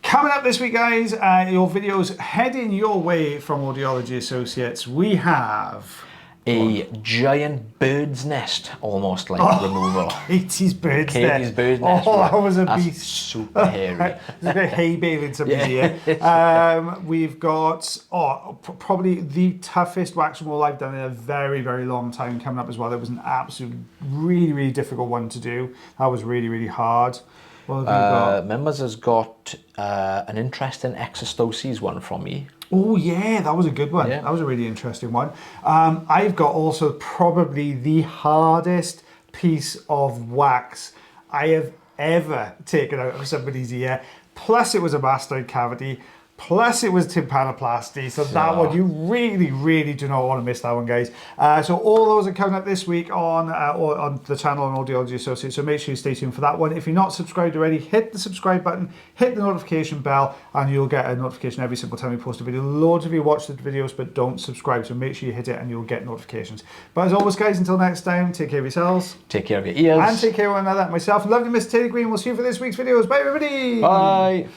Coming up this week, guys, your videos heading your way from Audiology Associates. We have a giant bird's nest, almost like removal. Katie's bird's nest. Katie's bird's nest. Oh, that was a That's beast. super hairy. It's a bit hay baling somebody's here. We've got probably the toughest wax removal I've done in a very, very long time coming up as well. It was an absolute, really, really difficult one to do. That was really, really hard. What have you got? Members has got an interesting exostoses one from me. Oh yeah, that was a good one. Yeah. That was a really interesting one. I've got also probably the hardest piece of wax I have ever taken out of somebody's ear. Plus it was a mastoid cavity. Plus it was tympanoplasty. So that one, you really, really do not want to miss that one, guys. So all those are coming up this week on the channel on Audiology Associates. So make sure you stay tuned for that one. If you're not subscribed already, hit the subscribe button, hit the notification bell, and you'll get a notification every single time we post a video. Loads of you watch the videos, but don't subscribe. So make sure you hit it and you'll get notifications. But as always, guys, until next time, take care of yourselves. Take care of your ears. And take care of one another. Myself and lovely Miss Taylor Green. We'll see you for this week's videos. Bye, everybody. Bye.